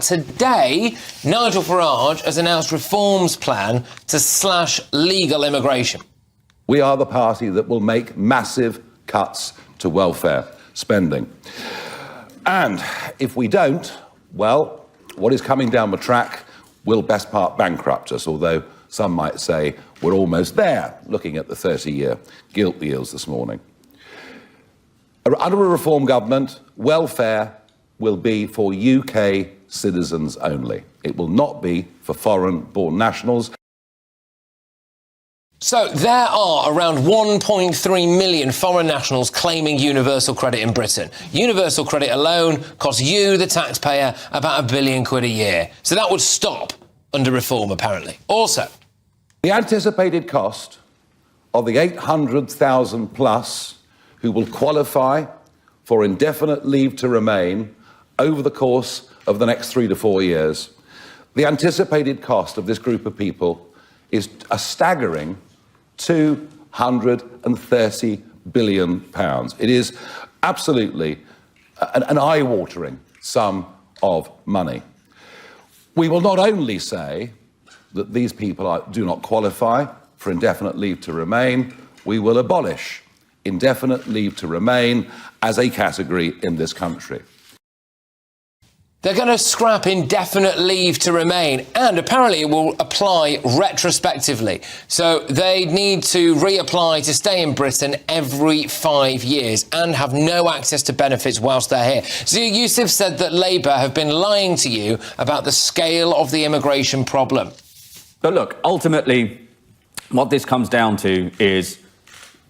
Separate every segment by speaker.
Speaker 1: Today, Nigel Farage has announced reforms plan to slash legal immigration.
Speaker 2: We are the party that will make massive cuts to welfare spending. And if we don't, well, what is coming down the track will best part bankrupt us, although some might say we're almost there, looking at the 30-year gilt yields this morning. Under a reform government, welfare will be for UK citizens only. It will not be for foreign-born nationals.
Speaker 1: So there are around 1.3 million foreign nationals claiming universal credit in Britain. Universal credit alone costs you, the taxpayer, about £1 billion a year. So that would stop under reform, apparently. Also,
Speaker 2: the anticipated cost of the 800,000 plus who will qualify for indefinite leave to remain over the course of the next 3 to 4 years, the anticipated cost of this group of people is a staggering £230 billion. It is absolutely an eye-watering sum of money. We will not only say that these people do not qualify for indefinite leave to remain, we will abolish indefinite leave to remain as a category in this country.
Speaker 1: They're going to scrap indefinite leave to remain, and apparently it will apply retrospectively. So they need to reapply to stay in Britain every 5 years and have no access to benefits whilst they're here. So Yusuf said that Labour have been lying to you about the scale of the immigration problem.
Speaker 3: But look, ultimately, what this comes down to is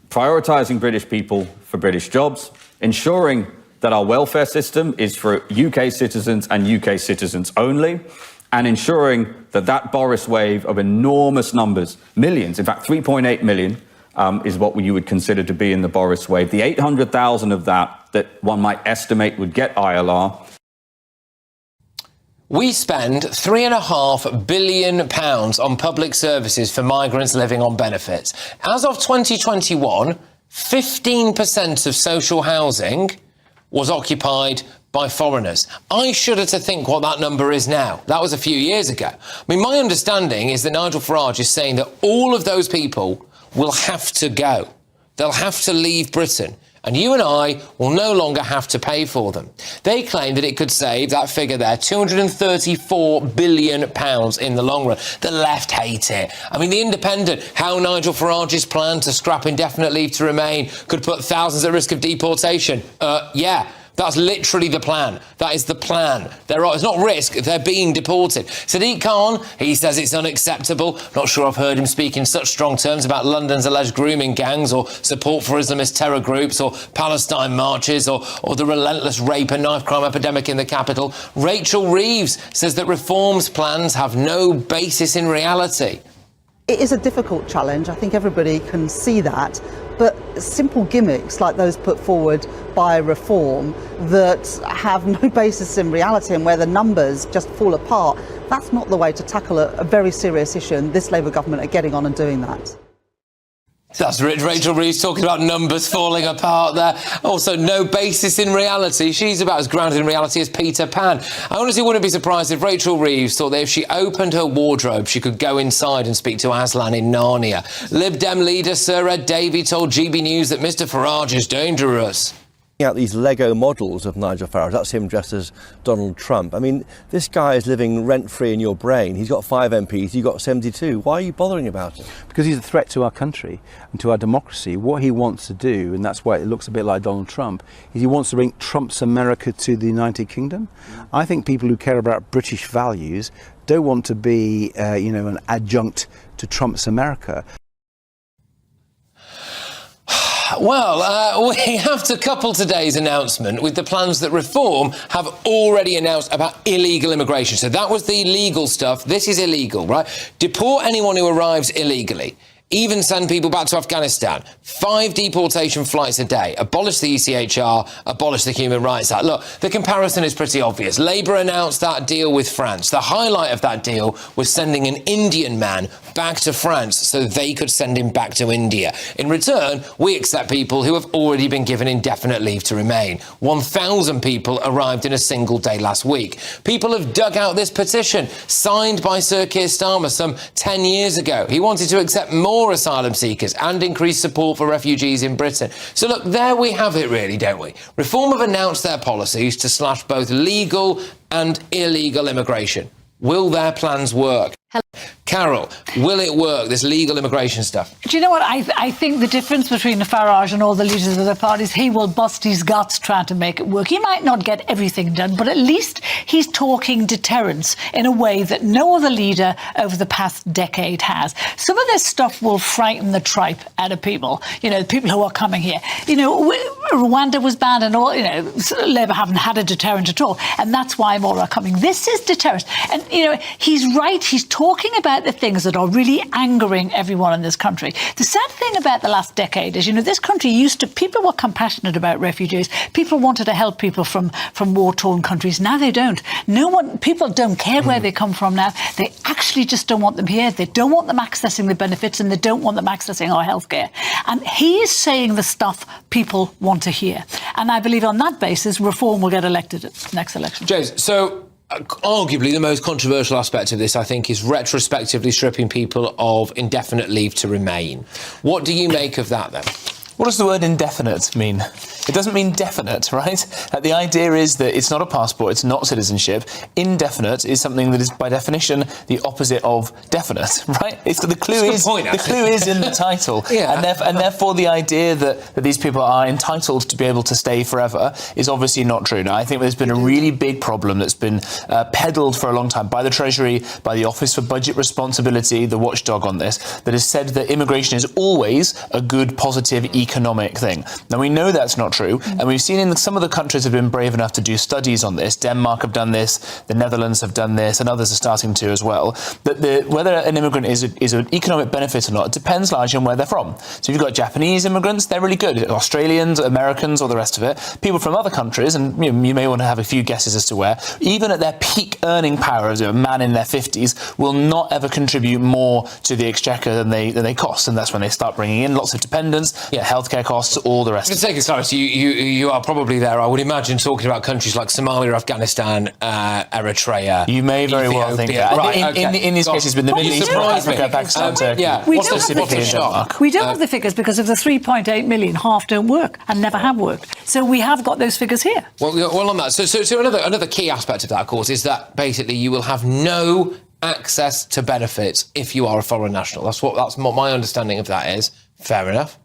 Speaker 3: prioritising British people for British jobs, ensuring that our welfare system is for UK citizens and UK citizens only, and ensuring that that Boris wave of enormous numbers, millions, in fact 3.8 million, is what you would consider to be in the Boris wave. The 800,000 of that one might estimate would get ILR.
Speaker 1: We spend £3.5 billion on public services for migrants living on benefits. As of 2021, 15% of social housing was occupied by foreigners. I shudder to think what that number is now. That was a few years ago. I mean, my understanding is that Nigel Farage is saying that all of those people will have to go. They'll have to leave Britain, and you and I will no longer have to pay for them. They claim that it could save, that figure there, £234 billion in the long run. The left hate it. I mean, The Independent, how Nigel Farage's plan to scrap indefinite leave to remain could put thousands at risk of deportation. Yeah. That's literally the plan. That is the plan. It's not risk, they're being deported. Sadiq Khan, he says it's unacceptable. Not sure I've heard him speak in such strong terms about London's alleged grooming gangs or support for Islamist terror groups or Palestine marches or the relentless rape and knife crime epidemic in the capital. Rachel Reeves says that reforms plans have no basis in reality.
Speaker 4: It is a difficult challenge. I think everybody can see that. But simple gimmicks like those put forward by reform that have no basis in reality and where the numbers just fall apart, that's not the way to tackle a very serious issue, and this Labour government are getting on and doing that.
Speaker 1: That's Rachel Reeves talking about numbers falling apart there. Also, no basis in reality. She's about as grounded in reality as Peter Pan. I honestly wouldn't be surprised if Rachel Reeves thought that if she opened her wardrobe, she could go inside and speak to Aslan in Narnia. Lib Dem leader Sir Ed Davey told GB News that Mr Farage is dangerous.
Speaker 5: Out these Lego models of Nigel Farage, that's him dressed as Donald Trump. I mean, this guy is living rent-free in your brain. He's got 5 MPs, you've got 72. Why are you bothering about it?
Speaker 6: Because he's a threat to our country and to our democracy. What he wants to do, and that's why it looks a bit like Donald Trump, is he wants to bring Trump's America to the United Kingdom. I think people who care about British values don't want to be, an adjunct to Trump's America.
Speaker 1: Well, we have to couple today's announcement with the plans that Reform have already announced about illegal immigration. So that was the legal stuff. This is illegal, right? Deport anyone who arrives illegally. Even send people back to Afghanistan. 5 deportation flights a day. Abolish the ECHR. Abolish the Human Rights Act. Look, the comparison is pretty obvious. Labour announced that deal with France. The highlight of that deal was sending an Indian man back to France so they could send him back to India. In return, we accept people who have already been given indefinite leave to remain. 1,000 people arrived in a single day last week. People have dug out this petition, signed by Sir Keir Starmer some 10 years ago. He wanted to accept more asylum seekers and increase support for refugees in Britain. So look, there we have it really, don't we? Reform have announced their policies to slash both legal and illegal immigration. Will their plans work? Carol, will it work, this legal immigration stuff?
Speaker 7: Do you know what? I think the difference between Farage and all the leaders of the parties, he will bust his guts trying to make it work. He might not get everything done, but at least he's talking deterrence in a way that no other leader over the past decade has. Some of this stuff will frighten the tripe out of people, you know, people who are coming here. You know, Rwanda was banned and all, you know, Labour haven't had a deterrent at all, and that's why more are coming. This is deterrence. And, you know, he's right. He's talking about the things that are really angering everyone in this country. The sad thing about the last decade is, you know, this country people were compassionate about refugees. People wanted to help people from war-torn countries. Now they don't. People don't care where they come from now. They actually just don't want them here. They don't want them accessing the benefits, and they don't want them accessing our healthcare. And he is saying the stuff people want to hear. And I believe on that basis, Reform will get elected at the next election.
Speaker 1: James, so arguably the most controversial aspect of this, I think, is retrospectively stripping people of indefinite leave to remain. What do you make of that, then?
Speaker 8: What does the word indefinite mean? It doesn't mean definite, right? The idea is that it's not a passport, it's not citizenship. Indefinite is something that is, by definition, the opposite of definite, right? The clue is in the title.
Speaker 1: Yeah.
Speaker 8: And therefore the idea that these people are entitled to be able to stay forever is obviously not true. Now, I think there's been a really big problem that's been peddled for a long time by the Treasury, by the Office for Budget Responsibility, the watchdog on this, that has said that immigration is always a good, positive, economic thing. Now, we know that's not true, and we've seen in some of the countries have been brave enough to do studies on this. Denmark have done this, the Netherlands have done this, and others are starting to as well. That whether an immigrant is an economic benefit or not, it depends largely on where they're from. So if you've got Japanese immigrants, they're really good. Australians, Americans, all the rest of it. People from other countries, and you may want to have a few guesses as to where, even at their peak earning power as a man in their 50s, will not ever contribute more to the exchequer than they cost, and that's when they start bringing in lots of dependents, healthcare costs, all the rest.
Speaker 1: For the sake of clarity, you are probably there, I would imagine, talking about countries like Somalia, Afghanistan, Eritrea.
Speaker 8: You may very well think that.
Speaker 1: Right,
Speaker 8: in these cases, with the Middle East, Africa, Pakistan, Turkey.
Speaker 7: We don't have the figures because of the 3.8 million, half don't work and never have worked. So we have got those figures here.
Speaker 1: Well, on that, so another key aspect of that, of course, is that basically you will have no access to benefits if you are a foreign national. That's what my understanding of that is. Fair enough.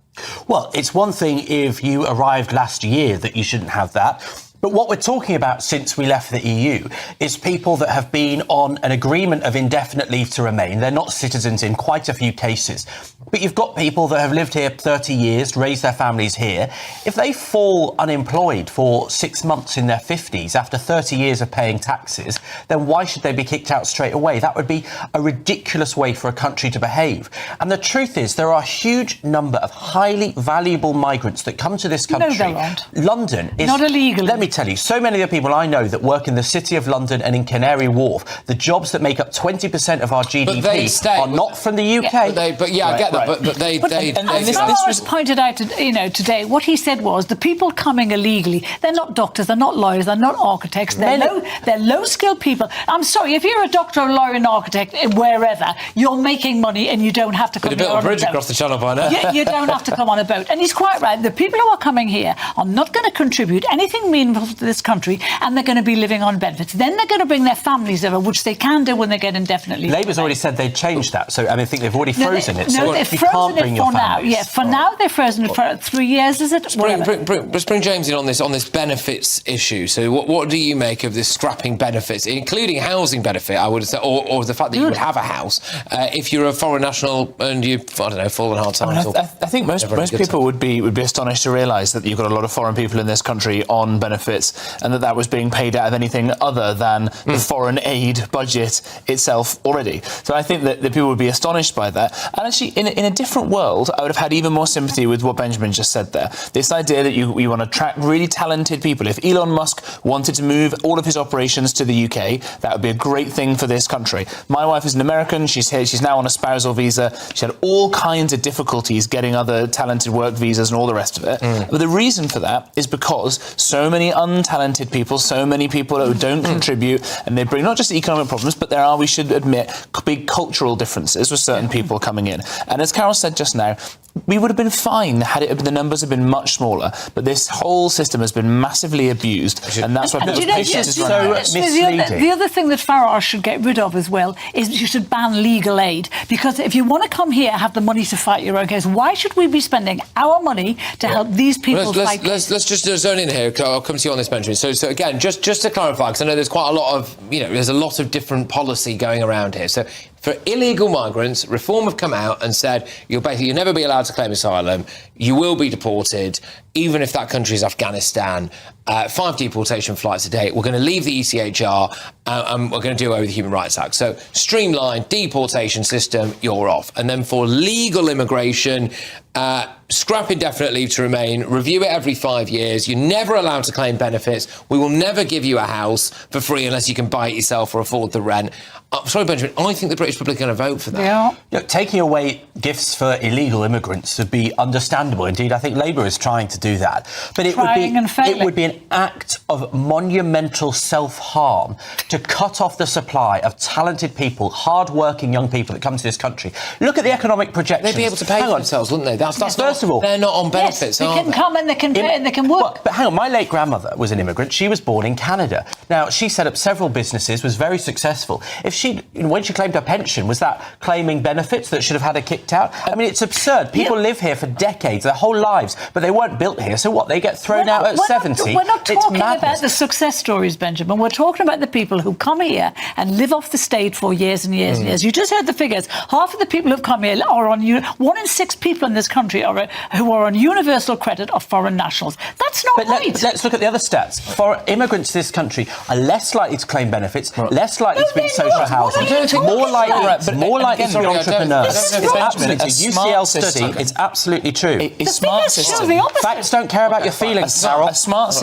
Speaker 9: Well, it's one thing if you arrived last year that you shouldn't have that. But what we're talking about since we left the EU is people that have been on an agreement of indefinite leave to remain. They're not citizens in quite a few cases. But you've got people that have lived here 30 years, raised their families here. If they fall unemployed for 6 months in their 50s after 30 years of paying taxes, then why should they be kicked out straight away? That would be a ridiculous way for a country to behave. And the truth is, there are a huge number of highly valuable migrants that come to this country.
Speaker 7: No, there aren't.
Speaker 9: London is...
Speaker 7: Not illegally.
Speaker 9: Let me tell you, so many of the people I know that work in the City of London and in Canary Wharf, the jobs that make up 20% of our GDP are not from the UK.
Speaker 1: I get that. But they
Speaker 7: this was pointed out, today. What he said was the people coming illegally, they're not doctors, they're not lawyers, they're not architects, they're low-skilled people. I'm sorry, if you're a doctor, a lawyer, an architect, wherever, you're making money and you don't have to come here on a boat.
Speaker 1: Bridge across the channel by now.
Speaker 7: You don't have to come on a boat. And he's quite right. The people who are coming here are not going to contribute anything meaningful to this country, and they're going to be living on benefits. Then they're going to bring their families over, which they can do when they get indefinite leave.
Speaker 9: Labour's already said they'd change that, so I think they've already frozen it.
Speaker 7: No, they've frozen it for now. Yeah, for now they've frozen it for 3 years, is it?
Speaker 1: Let's bring James in on this benefits issue. So what do you make of this scrapping benefits, including housing benefit, I would say, or the fact that you would have a house if you're a foreign national and you've, fallen hard times?
Speaker 8: I think most people would be astonished to realise that you've got a lot of foreign people in this country on benefits benefits, and that was being paid out of anything other than the foreign aid budget itself already. So I think that people would be astonished by that. And actually, in a different world, I would have had even more sympathy with what Benjamin just said there. This idea that you want to attract really talented people. If Elon Musk wanted to move all of his operations to the UK, that would be a great thing for this country. My wife is an American. She's here. She's now on a spousal visa. She had all kinds of difficulties getting other talented work visas and all the rest of it. But the reason for that is because so many untalented people, so many people who don't contribute, and they bring not just economic problems, but there are, we should admit, big cultural differences with certain people coming in. And as Carol said just now, we would have been fine had the numbers have been much smaller, but this whole system has been massively abused, and that's why people's patience is running out.
Speaker 7: The other thing that Farage should get rid of as well is you should ban legal aid, because if you want to come here and have the money to fight your own case, why should we be spending our money to help these people fight?
Speaker 1: Let's just zone in here. I'll come to you on this, Benjamin. So again, just to clarify, because I know there's quite a lot of, there's a lot of different policy going around here. So for illegal migrants, Reform have come out and said you'll never be allowed to claim asylum. You will be deported, even if that country is Afghanistan. 5 deportation flights a day. We're going to leave the ECHR and we're going to do away with the Human Rights Act. So streamlined deportation system, you're off. And then for legal immigration, scrap indefinite leave to remain, review it every 5 years. You're never allowed to claim benefits. We will never give you a house for free unless you can buy it yourself or afford the rent. Sorry, Benjamin, I think the British public are going to vote for that.
Speaker 7: Yeah.
Speaker 9: Look, taking away gifts for illegal immigrants would be understandable. Indeed, I think Labour is trying to do that. But it would be an act of monumental self-harm to cut off the supply of talented people, hard-working young people that come to this country. Look at the economic projections.
Speaker 1: They'd be able to pay for themselves, wouldn't they? That's
Speaker 9: First of all,
Speaker 1: they're not on benefits.
Speaker 7: Yes, they can come and they can pay and they can work.
Speaker 9: But hang on, my late grandmother was an immigrant. She was born in Canada. Now, she set up several businesses, was very successful. When she claimed her pension, was that claiming benefits that should have had her kicked out? I mean, it's absurd. People live here for decades, their whole lives, but they weren't built here. So what? They get thrown out at 70?
Speaker 7: We're not talking about the success stories, Benjamin. We're talking about the people who come here and live off the state for years and years and years. You just heard the figures. Half of the people who've come here are on... 1 in 6 people in this country who are on universal credit are foreign nationals. That's not right.
Speaker 9: Let's look at the other stats. Immigrants to this country are less likely to claim benefits, less likely to be in social housing, more likely to be entrepreneurs. It's absolutely a UCL study. It's absolutely true.
Speaker 8: A smart system.
Speaker 9: Facts don't care about your feelings, Carol.
Speaker 8: A smart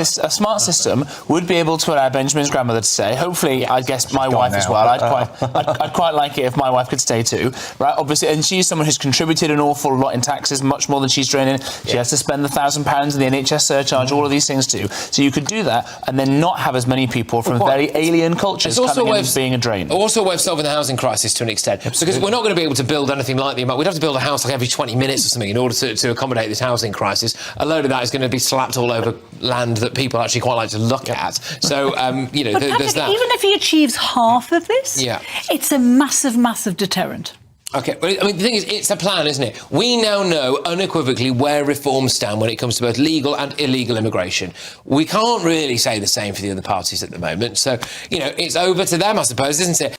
Speaker 8: system would be able to allow Benjamin's grandmother to stay. Hopefully, I guess my wife as well. I'd quite like it if my wife could stay too, right? Obviously, and she's someone who's contributed an awful lot in taxes, much more than she's draining. She has to spend the £1,000 in the NHS surcharge, all of these things too. So you could do that and then not have as many people from very alien cultures coming in and being a drain.
Speaker 1: Also, a way of solving the housing crisis to an extent, because we're not going to be able to build anything like the amount. We'd have to build a house like every 20 minutes or something in order to accommodate this housing crisis. A load of that is going to be slapped all over land that people actually quite like to look at. So, there's that.
Speaker 7: Even if he achieves half of this, it's a massive, massive deterrent.
Speaker 1: OK, well, I mean, the thing is, it's a plan, isn't it? We now know unequivocally where reforms stand when it comes to both legal and illegal immigration. We can't really say the same for the other parties at the moment. So, it's over to them, I suppose, isn't it?